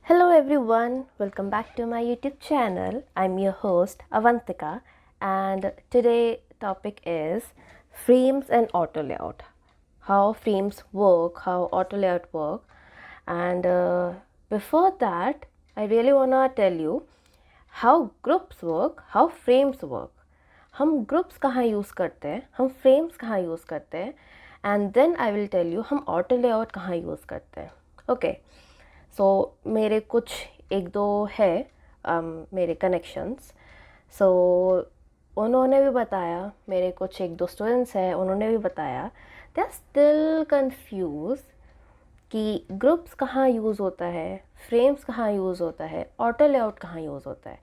Hello everyone, welcome back to my YouTube channel. I'm your host Avantika and today topic is frames and auto layout. How frames work, how auto layout work, and before that I really wanna tell you how groups work, how frames work. हम groups कहाँ use करते हैं, हम frames कहाँ use करते हैं, and then I will tell you हम auto layout कहाँ यूज़ करते हैं. ओके, सो मेरे कुछ एक दो है मेरे कनेक्शंस. सो उन्होंने भी बताया, मेरे कुछ एक दो स्टूडेंट्स हैं, उन्होंने भी बताया दे आर स्टिल कंफ्यूज कि ग्रुप्स कहाँ यूज़ होता है, फ्रेम्स कहाँ यूज़ होता है, ऑटो लेआउट कहाँ यूज़ होता है.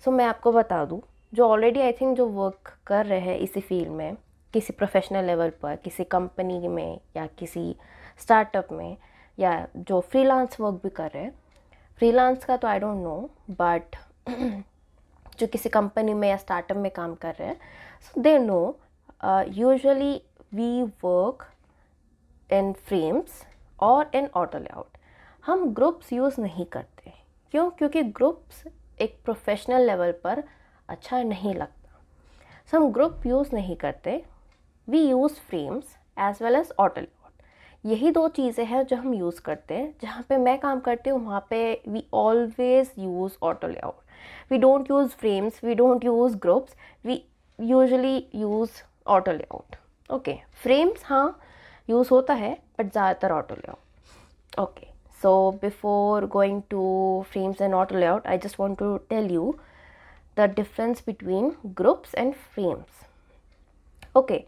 सो मैं आपको बता दूँ, जो ऑलरेडी आई थिंक जो वर्क कर रहे हैं इसी फील्ड में, किसी प्रोफेशनल लेवल पर, किसी कंपनी में या किसी स्टार्टअप में, या जो फ्रीलांस वर्क भी कर रहे हैं. फ्रीलांस का तो आई डोंट नो, बट जो किसी कंपनी में या स्टार्टअप में काम कर रहे हैं, so they know usually we work in frames और इन ऑटो लेआउट. हम ग्रुप्स यूज़ नहीं करते. क्यों? क्योंकि ग्रुप्स एक प्रोफेशनल लेवल पर अच्छा नहीं लगता. सो हम ग्रुप यूज़ नहीं करते. We use frames as well as auto layout. यही दो चीज़ें हैं जो हम यूज़ करते हैं. जहाँ पे मैं काम करती हूँ वहाँ पे we always use auto layout. We don't use frames, we don't use groups, we usually use auto layout. Okay, frames हाँ यूज़ होता है बट ज़्यादातर auto layout. Okay, so before going to frames and auto layout, I just want to tell you the difference between groups and frames. Okay,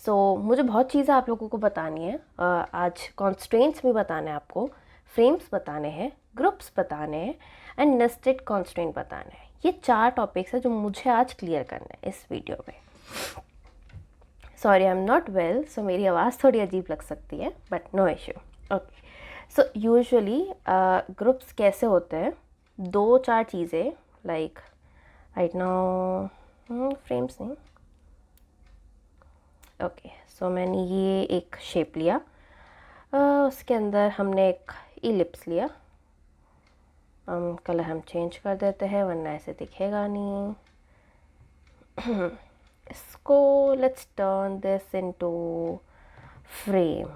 so मुझे बहुत चीज़ें आप लोगों को बतानी है. आज constraints भी बताने हैं आपको, frames बताने हैं, groups बताने हैं and nested constraint बताने हैं. ये 4 टॉपिक्स हैं जो मुझे आज क्लियर करना है इस वीडियो में. Sorry, I am not well, so मेरी आवाज़ थोड़ी अजीब लग सकती है, but no issue. Okay, so usually groups कैसे होते हैं, 2-4 चीज़ें लाइक राइट नाउ फ्रेम्स नहीं. ओके, सो मैंने ये एक शेप लिया, उसके अंदर हमने एक इलिप्स लिया. कलर हम चेंज कर देते हैं वरना ऐसे दिखेगा नहीं. इसको let's turn this into frame.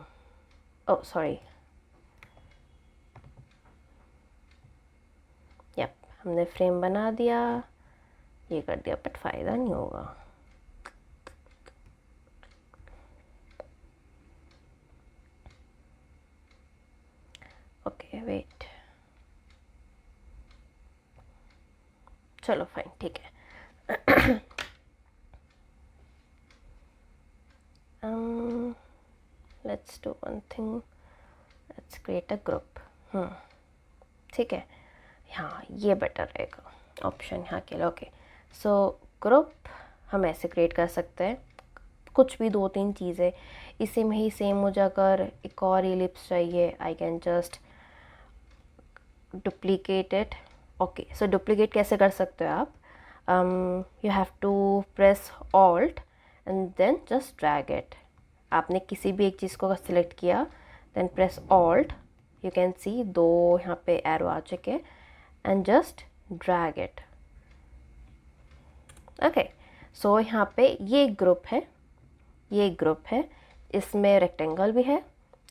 Oh sorry, yup, हमने फ्रेम बना दिया, ये कर दिया, बट फ़ायदा नहीं होगा. ओके वेट, चलो फाइन, ठीक है. Let's do one thing, let's create a group. ठीक है, हाँ ये बेटर रहेगा ऑप्शन यहाँ के लिए. ओके, सो ग्रुप हम ऐसे क्रिएट कर सकते हैं, कुछ भी 2-3 चीज़ें इसी में ही सेम हो जाकर. एक और इलिप्स चाहिए, I can just duplicate it. Okay, so duplicate कैसे कर सकते हो आप? You have to press alt and then just drag it. आपने किसी भी एक चीज़ को सिलेक्ट किया, then press alt, you can see 2 यहाँ पे एरो आ चुके, and just drag it. Okay, so यहाँ पे ये ग्रुप है, ये ग्रुप है, इसमें रेक्टेंगल भी है,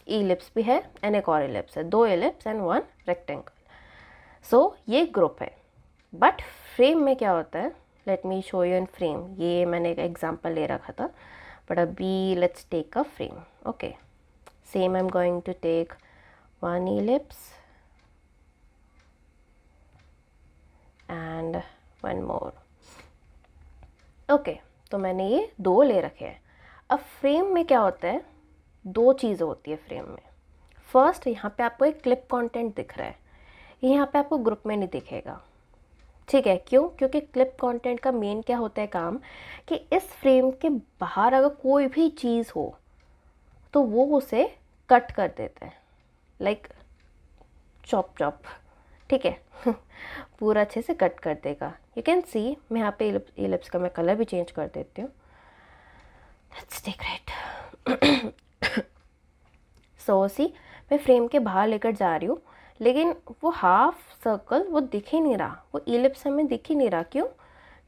इलिप्स भी है एंड एक और इलिप्स है. 2 इलिप्स एंड 1 रेक्टेंगल. सो ये ग्रुप है. बट फ्रेम में क्या होता है, let me show you in frame. ये मैंने एक एग्जांपल ले रखा था, बट अभी let's take a frame. Okay, same I am going to take 1 ellipse and 1 more. Okay, तो मैंने ये 2 ले रखे हैं. अब फ्रेम में क्या होता है, 2 चीज़ें होती है फ्रेम में. फर्स्ट, यहाँ पे आपको एक क्लिप कंटेंट दिख रहा है, ये यहाँ पे आपको ग्रुप में नहीं दिखेगा. ठीक है, क्यों? क्योंकि क्लिप कंटेंट का मेन क्या होता है काम, कि इस फ्रेम के बाहर अगर कोई भी चीज़ हो तो वो उसे कट कर देते हैं, लाइक चॉप चॉप. ठीक है. पूरा अच्छे से कट कर देगा. यू कैन सी, मैं यहाँ पे इलिप्स का मैं कलर भी चेंज कर देती हूँ. Let's take red. So see, मैं फ्रेम के बाहर लेकर जा रही हूँ, लेकिन वो हाफ सर्कल वो दिख ही नहीं रहा, वो इलिप्स हमें दिख ही नहीं रहा। क्यों?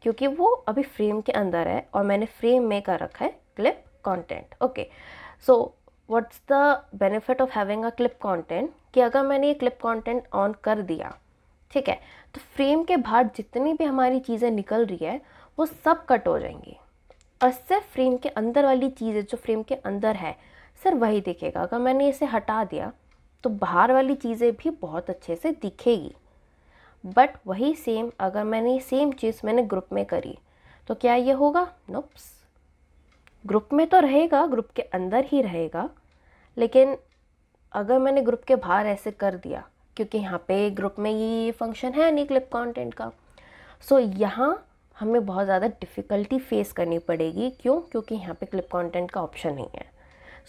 क्योंकि वो अभी फ्रेम के अंदर है और मैंने फ्रेम में कर रखा है clip content. Okay, so what's the benefit of having a clip content, कि अगर मैंने ये क्लिप कंटेंट ऑन कर दिया, ठीक है, तो फ्रेम के बाहर जितनी भी हमारी चीज़ें निकल रही है वो सब कट हो जाएंगी और सिर्फ फ्रेम के अंदर वाली चीज़ें जो फ्रेम के अंदर है सिर्फ वही दिखेगा। अगर मैंने इसे हटा दिया तो बाहर वाली चीज़ें भी बहुत अच्छे से दिखेगी। बट वही सेम अगर मैंने सेम चीज़ मैंने ग्रुप में करी तो क्या ये होगा? नोप्स। ग्रुप में तो रहेगा, ग्रुप के अंदर ही रहेगा, लेकिन अगर मैंने ग्रुप के बाहर ऐसे कर दिया, क्योंकि यहाँ पे ग्रुप में ये फंक्शन है नहीं क्लिप कंटेंट का, सो यहाँ हमें बहुत ज़्यादा डिफ़िकल्टी फेस करनी पड़ेगी। क्यों? क्योंकि यहाँ पे क्लिप कंटेंट का ऑप्शन नहीं है।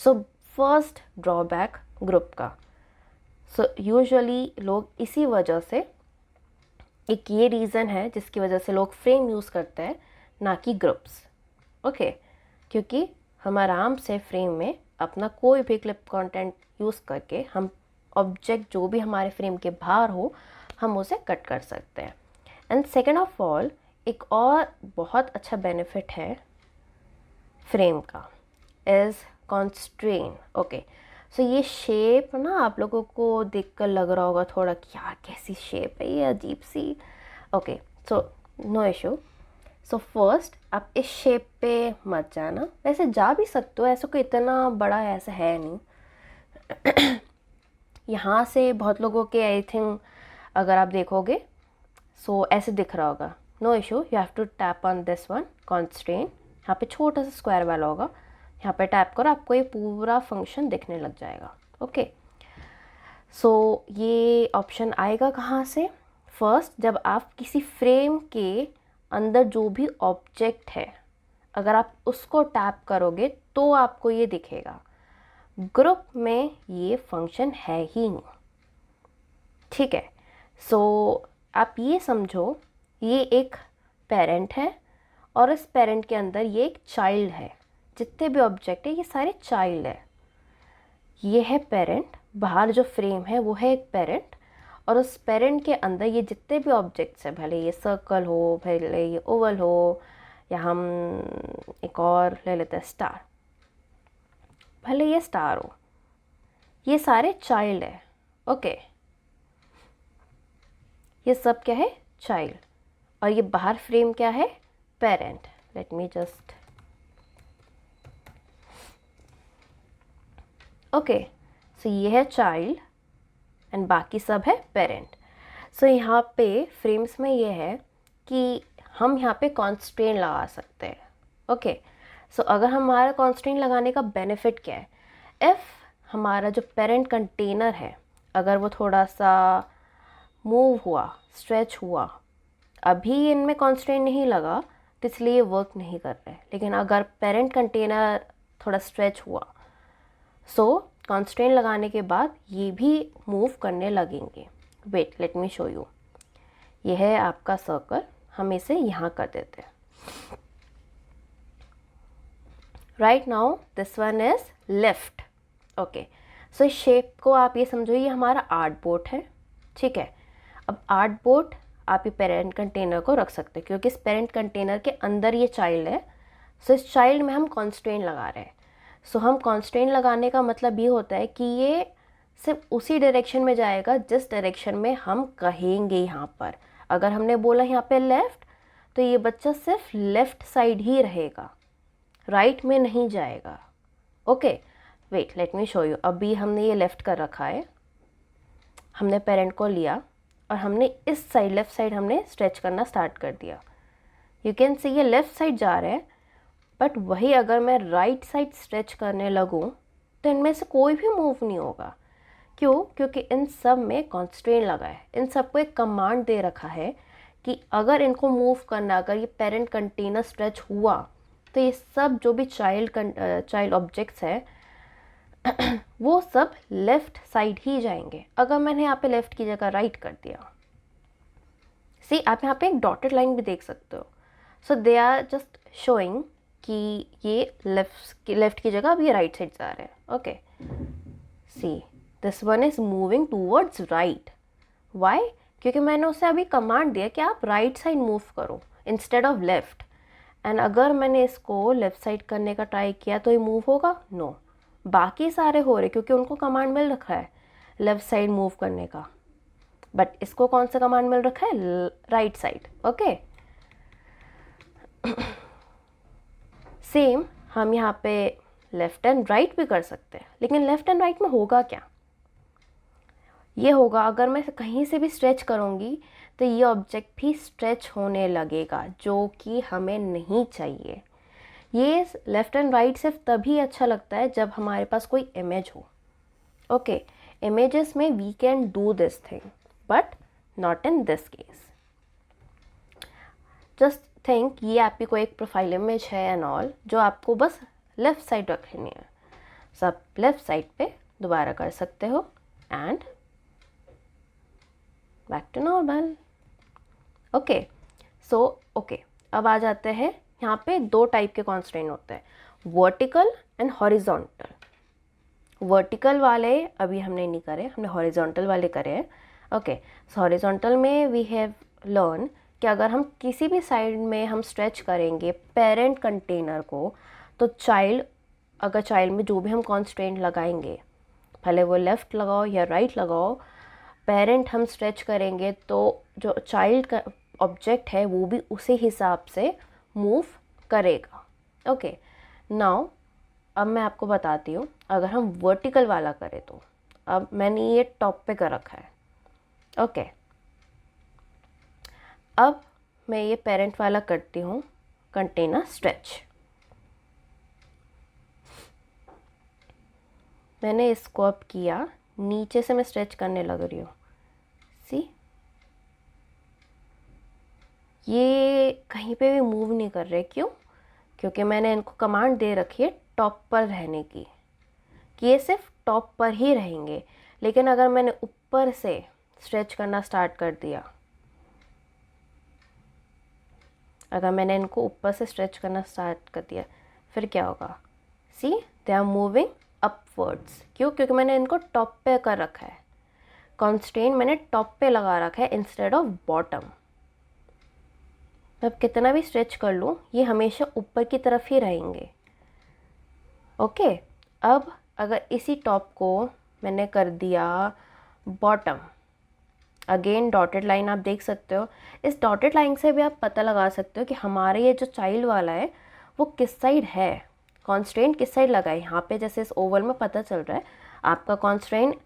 सो फर्स्ट ड्रॉबैक ग्रुप का। सो यूजुअली लोग इसी वजह से, एक ये रीज़न है जिसकी वजह से लोग फ्रेम यूज़ करते हैं ना कि ग्रुप्स। ओके, क्योंकि हम आराम से फ्रेम में अपना कोई भी क्लिप कंटेंट यूज़ करके हम ऑब्जेक्ट जो भी हमारे फ्रेम के बाहर हो हम उसे कट कर सकते हैं। एंड सेकेंड ऑफ ऑल, एक और बहुत अच्छा बेनिफिट है फ्रेम का इज़ कॉन्स्ट्रेन। ओके, सो ये शेप ना आप लोगों को देखकर लग रहा होगा थोड़ा कि यार कैसी शेप है ये, अजीब सी। Okay, so no issue. So first आप इस शेप पे मत जाना, वैसे जा भी सकते हो, ऐसा कोई इतना बड़ा ऐसा है नहीं। यहाँ से बहुत लोगों के आई थिंक अगर आप देखोगे सो ऐसे दिख रहा होगा। No issue, you have to tap on this one constraint. यहाँ पे छोटा सा स्क्वायर वाला होगा, यहाँ पे टैप करो, आपको ये पूरा फंक्शन दिखने लग जाएगा। ओके, सो ये ऑप्शन आएगा कहाँ से? फर्स्ट, जब आप किसी फ्रेम के अंदर जो भी ऑब्जेक्ट है अगर आप उसको टैप करोगे तो आपको ये दिखेगा। ग्रुप में ये फंक्शन है ही नहीं, ठीक है। सो आप ये समझो ये एक पेरेंट है और इस पेरेंट के अंदर ये एक चाइल्ड है। जितने भी ऑब्जेक्ट है ये सारे चाइल्ड है। ये है पेरेंट, बाहर जो फ्रेम है वो है एक पेरेंट, और उस पेरेंट के अंदर ये जितने भी ऑब्जेक्ट्स हैं, भले ये सर्कल हो, भले ये ओवल हो, या हम एक और ले लेते हैं स्टार, भले ये स्टार हो, ये सारे चाइल्ड है। ओके, ये सब क्या है? चाइल्ड। और ये बाहर फ्रेम क्या है? Parent. Let me just, okay, so ये है चाइल्ड एंड बाकी सब है पेरेंट। सो यहाँ पे फ्रेम्स में ये है कि हम यहाँ पे कॉन्स्ट्रेंट लगा सकते हैं। ओके, सो अगर हमारा कॉन्स्ट्रेंट लगाने का बेनिफिट क्या है? इफ़ हमारा जो पेरेंट कंटेनर है अगर वो थोड़ा सा मूव हुआ, स्ट्रेच हुआ, अभी इनमें कॉन्स्ट्रेंट नहीं लगा तो इसलिए ये वर्क नहीं कर रहे, लेकिन अगर पेरेंट कंटेनर थोड़ा स्ट्रेच हुआ सो कॉन्स्ट्रेंट लगाने के बाद ये भी मूव करने लगेंगे। Wait, let me show you. ये है आपका सर्कल, हम इसे यहाँ कर देते हैं। Right now this one is left. Okay, so इस शेप को आप ये समझो ये हमारा आर्ट बोर्ड है, ठीक है। अब आर्ट बोर्ड आप ये पेरेंट कंटेनर को रख सकते हैं क्योंकि इस पेरेंट कंटेनर के अंदर ये चाइल्ड है। सो इस चाइल्ड में हम कॉन्स्ट्रेंट लगा रहे हैं। सो हम कॉन्स्ट्रेंट लगाने का मतलब ये होता है कि ये सिर्फ उसी डायरेक्शन में जाएगा जिस डायरेक्शन में हम कहेंगे। यहाँ पर अगर हमने बोला यहाँ पे लेफ़्ट तो ये बच्चा सिर्फ लेफ़्ट साइड ही रहेगा, राइट में नहीं जाएगा। Okay, wait, let me show you. अभी हमने ये लेफ़्ट कर रखा है, हमने पेरेंट को लिया और हमने इस साइड लेफ़्ट साइड हमने स्ट्रेच करना स्टार्ट कर दिया। यू कैन सी ये लेफ़्ट साइड जा रहे हैं, बट वही अगर मैं राइट साइड स्ट्रेच करने लगूँ तो इनमें से कोई भी मूव नहीं होगा। क्यों? क्योंकि इन सब में कॉन्स्ट्रेंट लगा है, इन सबको एक कमांड दे रखा है कि अगर इनको मूव करना, अगर ये पेरेंट कंटेनर स्ट्रेच हुआ तो ये सब जो भी चाइल्ड ऑब्जेक्ट्स है वो सब लेफ़्ट साइड ही जाएंगे। अगर मैंने यहाँ पे लेफ़्ट की जगह राइट कर दिया, सी आप यहाँ पे एक डॉटेड लाइन भी देख सकते हो। सो दे आर जस्ट शोइंग कि ये लेफ़्ट की जगह अब ये राइट साइड जा रहे हैं। Okay, see this one is moving towards right. Why? क्योंकि मैंने उसे अभी कमांड दिया कि आप राइट साइड मूव करो इंस्टेड ऑफ लेफ़्ट। एंड अगर मैंने इसको लेफ़्ट साइड करने का ट्राई किया तो ये मूव होगा? नो। बाकी सारे हो रहे क्योंकि उनको कमांड मिल रखा है लेफ़्ट साइड मूव करने का, बट इसको कौन सा कमांड मिल रखा है? Right side. ओके, सेम हम यहाँ पे लेफ़्ट एंड राइट भी कर सकते हैं, लेकिन लेफ़्ट एंड राइट में होगा क्या? ये होगा अगर मैं कहीं से भी स्ट्रेच करूँगी तो ये ऑब्जेक्ट भी स्ट्रेच होने लगेगा, जो कि हमें नहीं चाहिए। ये लेफ़्ट एंड राइट सिर्फ तभी अच्छा लगता है जब हमारे पास कोई इमेज हो। ओके, इमेजेस में we can do this thing but not in this case. Just think ये आपकी कोई एक प्रोफाइल इमेज है एंड ऑल, जो आपको बस लेफ़्ट साइड रखनी है। सब लेफ़्ट साइड पे दोबारा कर सकते हो and back to normal. Okay, so okay, अब आ जाते हैं यहाँ पे दो टाइप के कॉन्स्ट्रेंट होते हैं, वर्टिकल एंड हॉरिजॉन्टल। वर्टिकल वाले अभी हमने नहीं करे, हमने हॉरिजॉन्टल वाले करे हैं। ओके, सो हॉरिजॉन्टल में वी हैव लर्न कि अगर हम किसी भी साइड में हम स्ट्रेच करेंगे पेरेंट कंटेनर को, तो अगर चाइल्ड में जो भी हम कॉन्स्ट्रेंट लगाएंगे, भले वो लेफ़्ट लगाओ या राइट लगाओ, पेरेंट हम स्ट्रेच करेंगे तो जो चाइल्ड का ऑब्जेक्ट है वो भी उसी हिसाब से मूव करेगा। ओके, नाउ अब मैं आपको बताती हूँ अगर हम वर्टिकल वाला करें तो। अब मैंने ये टॉप पे कर रखा है। ओके, अब मैं ये पेरेंट वाला करती हूँ, कंटेनर स्ट्रेच। मैंने इसको अब किया, नीचे से मैं स्ट्रेच करने लग रही हूँ। सी, ये कहीं पे भी मूव नहीं कर रहे। क्यों? क्योंकि मैंने इनको कमांड दे रखी है टॉप पर रहने की, कि ये सिर्फ टॉप पर ही रहेंगे। लेकिन अगर मैंने ऊपर से स्ट्रेच करना स्टार्ट कर दिया, अगर मैंने इनको ऊपर से स्ट्रेच करना स्टार्ट कर दिया, फिर क्या होगा? सी, दे आर मूविंग अपवर्ड्स। क्यों? क्योंकि मैंने इनको टॉप पे कर रखा है, कॉन्स्ट्रेंट मैंने टॉप पे लगा रखा है इंस्टेड ऑफ बॉटम। अब कितना भी स्ट्रेच कर लूँ ये हमेशा ऊपर की तरफ ही रहेंगे। ओके, अब अगर इसी टॉप को मैंने कर दिया बॉटम, अगेन डॉटेड लाइन आप देख सकते हो। इस डॉटेड लाइन से भी आप पता लगा सकते हो कि हमारे ये जो चाइल्ड वाला है वो किस साइड है, कॉन्स्ट्रेंट किस साइड लगा है। यहाँ पे जैसे इस ओवल में पता चल रहा है आपका कॉन्स्ट्रेंट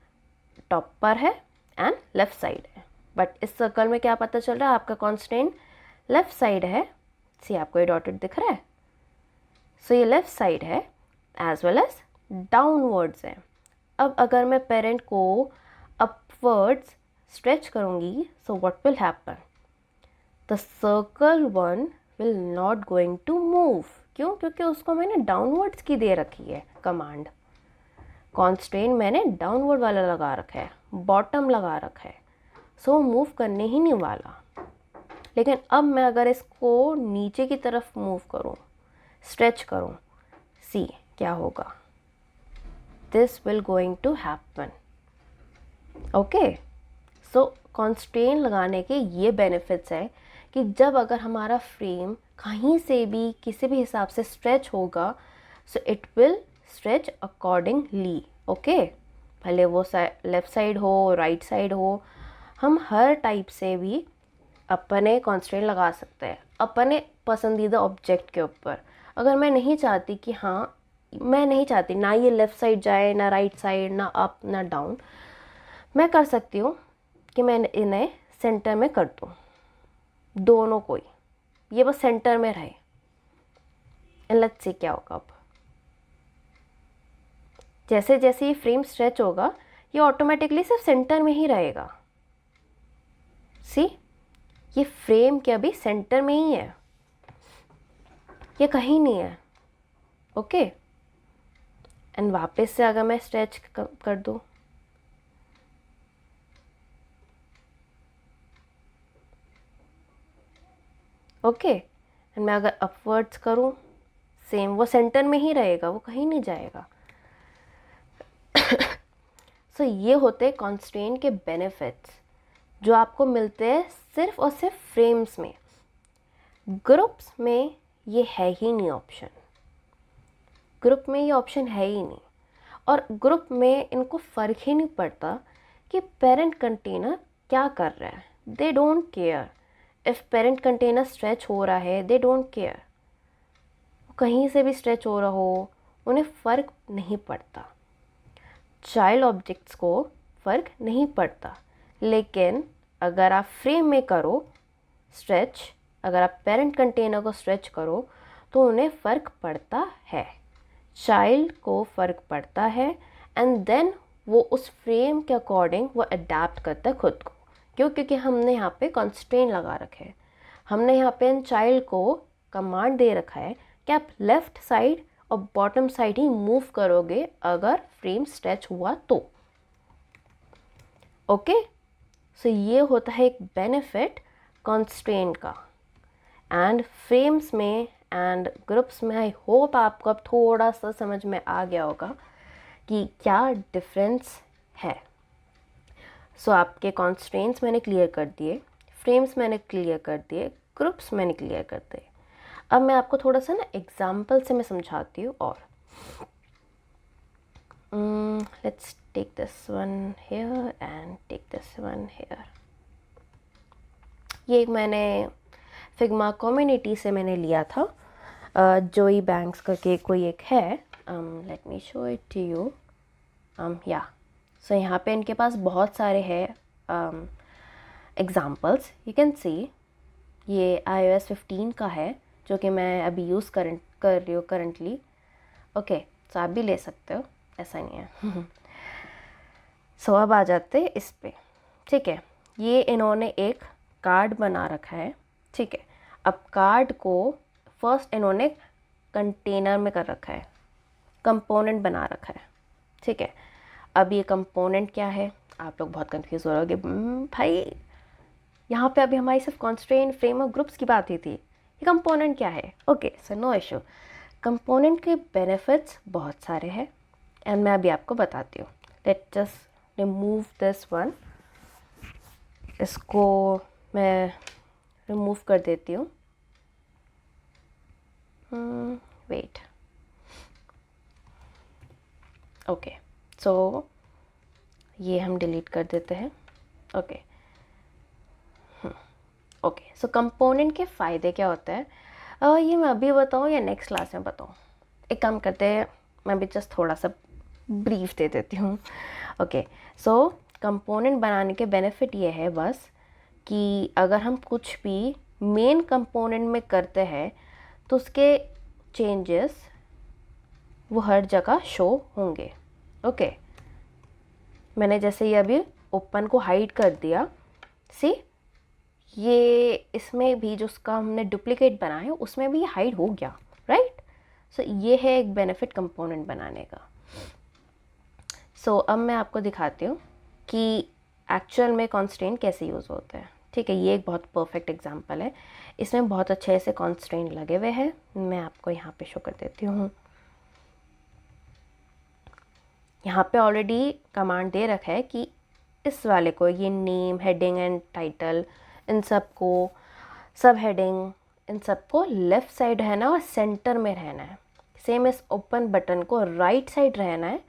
टॉप पर है एंड लेफ़्ट साइड है, बट इस सर्कल में क्या पता चल रहा है? आपका कॉन्स्ट्रेंट लेफ़्ट साइड है। सी, आपको ये डॉटेड दिख रहा है? सो ये लेफ़्ट साइड है एज वेल एज डाउनवर्ड्स है। अब अगर मैं पेरेंट को अपवर्ड्स स्ट्रेच करूँगी, so what will happen? The circle one will not going to move. क्यों? क्योंकि उसको मैंने डाउनवर्ड्स की दे रखी है कमांड। कॉन्स्ट्रेंट मैंने डाउनवर्ड वाला लगा रखा है, बॉटम लगा रखा है, सो मूव करने ही नहीं वाला। लेकिन अब मैं अगर इसको नीचे की तरफ मूव करूँ, स्ट्रेच करूँ, सी क्या होगा? This will going to happen. Okay, so constraint लगाने के ये बेनिफिट्स है कि जब अगर हमारा फ्रेम कहीं से भी किसी भी हिसाब से स्ट्रेच होगा, so it will stretch accordingly. Okay, भले वो लेफ़्ट साइड हो, राइट साइड हो, हम हर टाइप से भी अपने कॉन्स्ट्रेंट लगा सकते हैं अपने पसंदीदा ऑब्जेक्ट के ऊपर। अगर मैं नहीं चाहती कि हाँ, मैं नहीं चाहती ना ये लेफ़्ट साइड जाए, ना राइट साइड, ना अप ना डाउन, मैं कर सकती हूँ कि मैं इन्हें सेंटर में कर दूँ, दोनों को ही, ये बस सेंटर में रहे। एंड लेट्स सी क्या होगा। अब जैसे जैसे ये फ्रेम स्ट्रेच होगा ये ऑटोमेटिकली सिर्फ सेंटर में ही रहेगा। सी, ये फ्रेम क्या अभी सेंटर में ही है, ये कहीं नहीं है। ओके, एंड वापस से अगर मैं स्ट्रेच कर दूँ, ओके, एंड मैं अगर अपवर्ड्स करूँ, सेम वो सेंटर में ही रहेगा, वो कहीं नहीं जाएगा। सो ये होते हैं कॉन्स्ट्रेंट के बेनिफिट्स जो आपको मिलते हैं सिर्फ और सिर्फ फ्रेम्स में। ग्रुप्स में ये है ही नहीं ऑप्शन, ग्रुप में ये ऑप्शन है ही नहीं। और ग्रुप में इनको फ़र्क ही नहीं पड़ता कि पेरेंट कंटेनर क्या कर रहा है, they don't care. If parent container stretch हो रहा है, दे डोंट केयर, कहीं से भी स्ट्रेच हो रहा हो, उन्हें फ़र्क नहीं पड़ता। चाइल्ड ऑब्जेक्ट्स को फ़र्क नहीं पड़ता। लेकिन अगर आप फ्रेम में करो स्ट्रेच, अगर आप पेरेंट कंटेनर को स्ट्रेच करो तो उन्हें फ़र्क पड़ता है, चाइल्ड को फ़र्क पड़ता है। एंड देन वो उस फ्रेम के अकॉर्डिंग वो अडेप्ट करता है खुद को। क्यों? क्योंकि हमने यहाँ पे कंस्ट्रेंट लगा रखे हैं, हमने यहाँ पे चाइल्ड को कमांड दे रखा है कि आप लेफ़्ट साइड और बॉटम साइड ही मूव करोगे अगर फ्रेम स्ट्रेच हुआ तो। ओके, सो ये होता है एक बेनिफिट कंस्ट्रेंट का। एंड फ्रेम्स में एंड ग्रुप्स में आई होप आपको अब थोड़ा सा समझ में आ गया होगा कि क्या डिफरेंस है। सो आपके कंस्ट्रेंट्स मैंने क्लियर कर दिए, फ्रेम्स मैंने क्लियर कर दिए, ग्रुप्स मैंने क्लियर कर दिए। अब मैं आपको थोड़ा सा ना एग्जाम्पल से मैं समझाती हूँ। और let's take this one here and take this one here. ये मैंने फिग्मा कम्युनिटी से मैंने लिया था, जोई बैंक्स करके कोई एक है। Let me show it to you. या सो यहाँ पे इनके पास बहुत सारे हैं एग्जाम्पल्स, यू कैन सी। ये iOS 15 का है जो कि मैं अभी यूज़ कर रही हूँ करंटली। ओके, सो आप भी ले सकते हो, ऐसा नहीं है। सो अब आ जाते हैं इस पे। ठीक है, ये इन्होंने एक कार्ड बना रखा है। ठीक है, अब कार्ड को फर्स्ट इन्होंने कंटेनर में कर रखा है, कंपोनेंट बना रखा है। ठीक है, अब ये कंपोनेंट क्या है, आप लोग बहुत कंफ्यूज हो रहे होंगे। भाई यहाँ पे अभी हमारी सिर्फ कॉन्स्ट्रेंट फ्रेम और ग्रुप्स की बात ही थी, ये कंपोनेंट क्या है। Okay, so no issue. Component के बेनिफिट्स बहुत सारे हैं एंड मैं अभी आपको बताती हूँ। Let just remove this one, इसको मैं रिमूव कर देती हूँ। वेट, ओके, सो ये हम डिलीट कर देते हैं। ओके ओके, सो कंपोनेंट के फ़ायदे क्या होते हैं, ये मैं अभी बताऊँ या नेक्स्ट क्लास में बताऊँ? एक काम करते हैं, मैं भी जस्ट थोड़ा सा ब्रीफ दे देती हूँ। ओके, सो कंपोनेंट बनाने के बेनिफिट ये है बस कि अगर हम कुछ भी मेन कंपोनेंट में करते हैं तो उसके चेंजेस वो हर जगह शो होंगे। ओके, मैंने जैसे ये अभी ओपन को हाइड कर दिया, सी ये इसमें भी जो उसका हमने डुप्लीकेट बनाया उसमें भी हाइड हो गया, राइट। सो ये है एक बेनिफिट कंपोनेंट बनाने का। सो अब मैं आपको दिखाती हूँ कि एक्चुअल में कॉन्स्ट्रेंट कैसे यूज़ होते हैं। ठीक है, ये एक बहुत परफेक्ट एग्जांपल है, इसमें बहुत अच्छे से कॉन्स्ट्रेंट लगे हुए हैं। मैं आपको यहाँ पे शो कर देती हूँ। यहाँ पे ऑलरेडी कमांड दे रखा है कि इस वाले को, ये नेम, हेडिंग एंड टाइटल, इन सब को, सब हेडिंग, इन सब को लेफ़्ट साइड रहना और सेंटर में रहना है। सेम इस ओपन बटन को राइट साइड रहना है,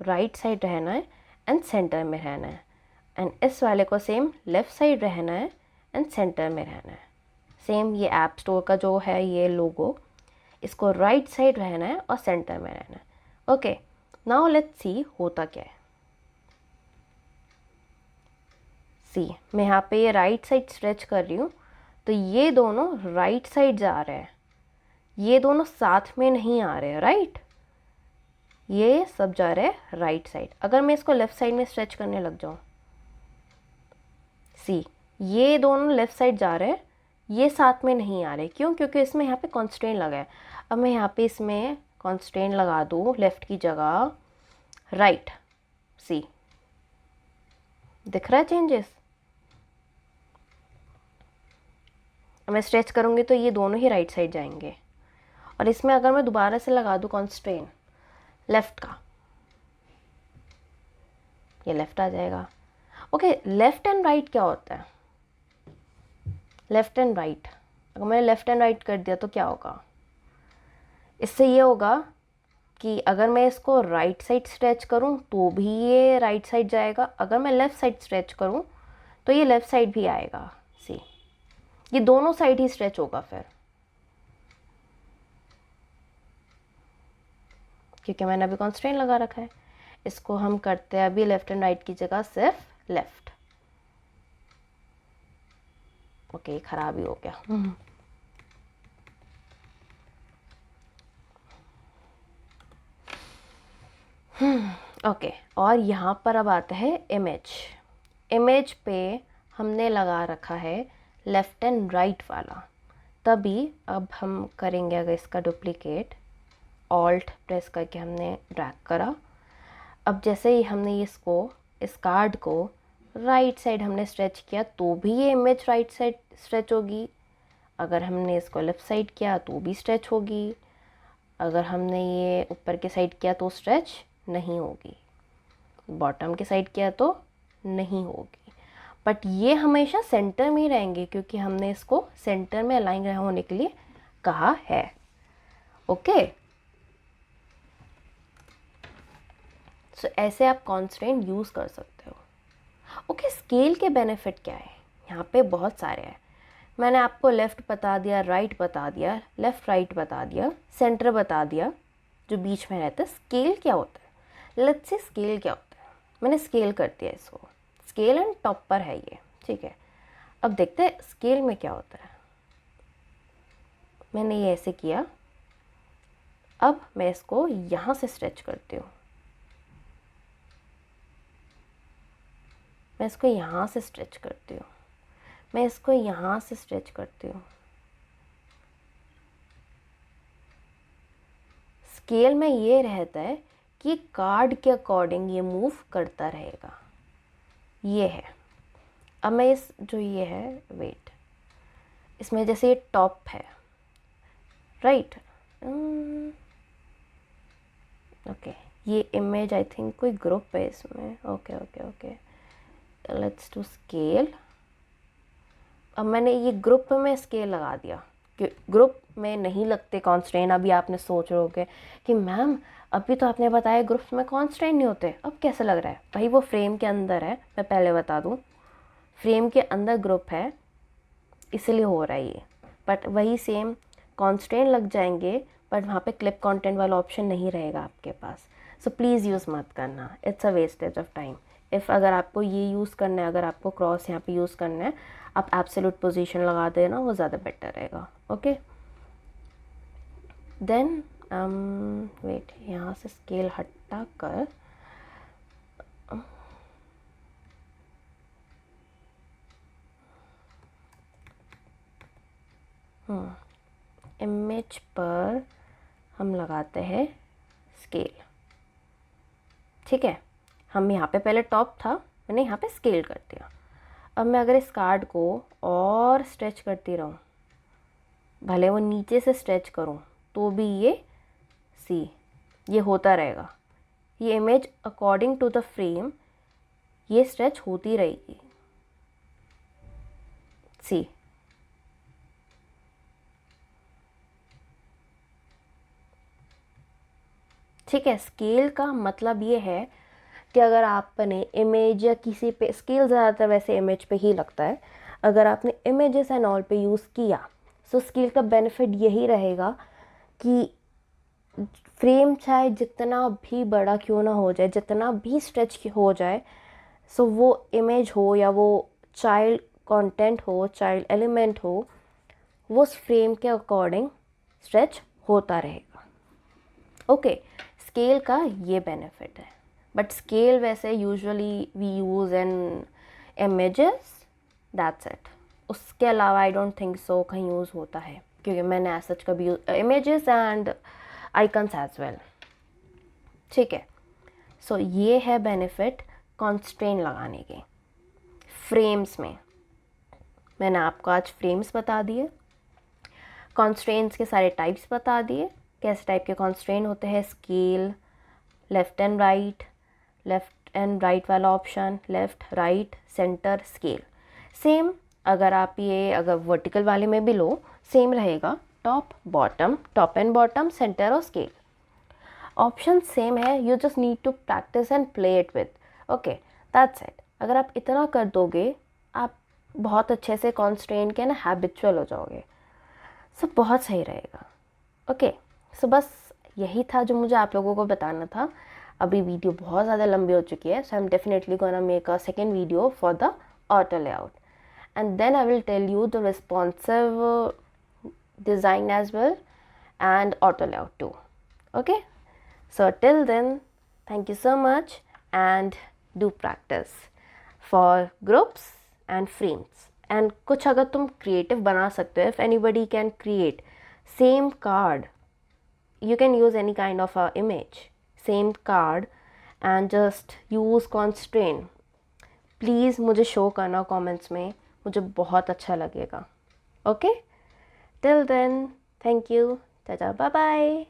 राइट साइड रहना है एंड सेंटर में रहना है। एंड इस वाले को सेम लेफ़्ट साइड रहना है एंड सेंटर में रहना है। सेम ये ऐप स्टोर का जो है ये लोगो, इसको राइट साइड रहना है और सेंटर में रहना है। ओके, नाउ लेट्स सी होता क्या है। सी, मैं यहाँ पे ये राइट साइड स्ट्रेच कर रही हूँ तो ये दोनों राइट साइड जा रहे हैं, ये दोनों साथ में नहीं आ रहे हैं, राइट। ये सब जा रहे हैं राइट साइड। अगर मैं इसको लेफ़्ट साइड में स्ट्रेच करने लग जाऊँ, सी ये दोनों लेफ़्ट साइड जा रहे हैं, ये साथ में नहीं आ रहे। क्यों? क्योंकि इसमें यहाँ पे कॉन्स्ट्रेंट लगा है। अब मैं यहाँ पे इसमें कॉन्स्ट्रेंट लगा दूँ लेफ़्ट की जगह राइट, सी दिख रहा है चेंजेस। मैं स्ट्रेच करूँगी तो ये दोनों ही राइट साइड जाएंगे। और इसमें अगर मैं दोबारा से लगा दूँ कॉन्स्ट्रेंट लेफ़्ट का, ये लेफ़्ट आ जाएगा। ओके, लेफ़्ट एंड राइट क्या होता है? लेफ़्ट एंड राइट, अगर मैंने लेफ़्ट एंड राइट कर दिया तो क्या होगा? इससे ये होगा कि अगर मैं इसको राइट साइड स्ट्रेच करूं तो भी ये राइट साइड जाएगा, अगर मैं लेफ़्ट साइड स्ट्रेच करूं तो ये लेफ़्ट साइड भी आएगा। सी, ये दोनों साइड ही स्ट्रेच होगा फिर, क्योंकि मैंने अभी कॉन्स्ट्रेंट लगा रखा है। इसको हम करते हैं अभी लेफ़्ट एंड राइट की जगह सिर्फ लेफ़्ट। ओके, ख़राब ही हो गया। ओके, और यहाँ पर अब आता है इमेज। इमेज पे हमने लगा रखा है लेफ़्ट एंड राइट वाला, तभी अब हम करेंगे अगर इसका डुप्लीकेट, ऑल्ट प्रेस करके हमने ड्रैग करा। अब जैसे ही हमने इसको, इस कार्ड को राइट साइड हमने स्ट्रेच किया तो भी ये इमेज राइट साइड स्ट्रेच होगी, अगर हमने इसको लेफ़्ट साइड किया तो भी स्ट्रेच होगी, अगर हमने ये ऊपर के साइड किया तो स्ट्रेच नहीं होगी, बॉटम के साइड किया तो नहीं होगी। बट ये हमेशा सेंटर में ही रहेंगे क्योंकि हमने इसको सेंटर में अलाइन होने के लिए कहा है। ओके, सो ऐसे आप कॉन्स्ट्रेंट यूज़ कर सकते हो। ओके, स्केल के बेनिफिट क्या है? यहाँ पे बहुत सारे हैं। मैंने आपको लेफ़्ट बता दिया, राइट बता दिया, लेफ़्ट राइट बता दिया, सेंटर बता दिया, जो बीच में रहता है। स्केल क्या होता है? लेट्स से स्केल क्या होता है। मैंने स्केल कर दिया इसको, स्केल एंड टॉप पर है ये, ठीक है। अब देखते हैं स्केल में क्या होता है। मैंने ये ऐसे किया, अब मैं इसको यहाँ से स्ट्रेच करती हूँ, मैं इसको यहाँ से स्ट्रेच करती हूँ, मैं इसको यहाँ से स्ट्रेच करती हूँ। स्केल में ये रहता है कि कार्ड के अकॉर्डिंग ये मूव करता रहेगा। ये है, अब मैं इस जो ये है, वेट, इसमें जैसे ये टॉप है, राइट, ओके, ये इमेज आई थिंक कोई ग्रुप है इसमें। Okay okay okay, let's do scale. अब मैंने ये ग्रुप में स्केल लगा दिया कि ग्रुप में नहीं लगते कॉन्स्ट्रेंट। अभी आपने सोच रहे होगे कि मैम अभी तो आपने बताया ग्रुप्स में कॉन्स्ट्रेंट नहीं होते, अब कैसे लग रहा है? भाई वो फ्रेम के अंदर है, मैं पहले बता दूं, फ्रेम के अंदर ग्रुप है इसलिए हो रहा है ये। बट वही सेम कॉन्स्ट्रेंट लग जाएंगे, बट वहाँ पे क्लिप कंटेंट वाला ऑप्शन नहीं रहेगा आपके पास। सो प्लीज़ यूज़ मत करना, it's a wastage of time. If अगर आपको ये यूज़ करना है, अगर आपको क्रॉस यहाँ पे यूज़ करना है, आप एब्सोल्यूट पोजीशन लगा देना, वो ज़्यादा बेटर रहेगा। ओके, देन वेट, यहाँ से स्केल हटा कर इमेज पर हम लगाते हैं स्केल, ठीक है। हम यहाँ पे पहले टॉप था, मैंने यहाँ पे स्केल कर दिया। अब मैं अगर इस कार्ड को और स्ट्रेच करती रहूँ, भले वो नीचे से स्ट्रेच करूँ तो भी ये सी, ये होता रहेगा। ये image according to the frame ये स्ट्रेच होती रहेगी। सी, ठीक है। स्केल का मतलब ये है कि अगर आपने इमेज या किसी पे, स्केल ज़्यादातर वैसे इमेज पे ही लगता है, अगर आपने इमेजेस एंड ऑल पे यूज़ किया, सो स्केल का बेनिफिट यही रहेगा कि फ्रेम चाहे जितना भी बड़ा क्यों ना हो जाए, जितना भी स्ट्रेच हो जाए, सो वो इमेज हो या वो चाइल्ड कंटेंट हो, चाइल्ड एलिमेंट हो, वो उस फ्रेम के अकॉर्डिंग स्ट्रेच होता रहेगा। ओके, स्केल का ये बेनिफिट है। बट स्केल वैसे usually we use in images, that's it. उसके अलावा आई डोंट थिंक सो कहीं यूज़ होता है, क्योंकि मैंने एज सच कभी images and icons as well, ठीक है। सो ये है बेनिफिट कॉन्स्ट्रेंट लगाने के फ्रेम्स में। मैंने आपको आज फ्रेम्स बता दिए, कॉन्स्ट्रेंट्स के सारे टाइप्स बता दिए, कैसे टाइप के कॉन्स्ट्रेंट होते हैं, scale, left and right, left and right वाला option, left right centre scale. Same अगर आप ये अगर वर्टिकल वाले में भी लो सेम रहेगा, टॉप एंड बॉटम, सेंटर और स्केल। ऑप्शन सेम है, you just need to practise and play it with, okay that's it. अगर आप इतना कर दोगे आप बहुत अच्छे से कॉन्स्ट्रेंट के ना हैबिचुअल हो जाओगे, सब बहुत सही रहेगा। ओके सो बस यही था जो मुझे आप लोगों को बताना था। अभी वीडियो बहुत ज़्यादा लंबी हो चुकी है, so I am definitely gonna make a second video for the auto layout and then I will tell you the responsive design as well and auto layout too. Okay, so till then thank you so much and do practice for groups and frames and कुछ अगर तुम creative बना सकते हो, if anybody can create same card, you can use any kind of a image, same card and just use constraint, please मुझे show करना comments में, मुझे बहुत अच्छा लगेगा। Okay till then thank you, ta-ta bye bye.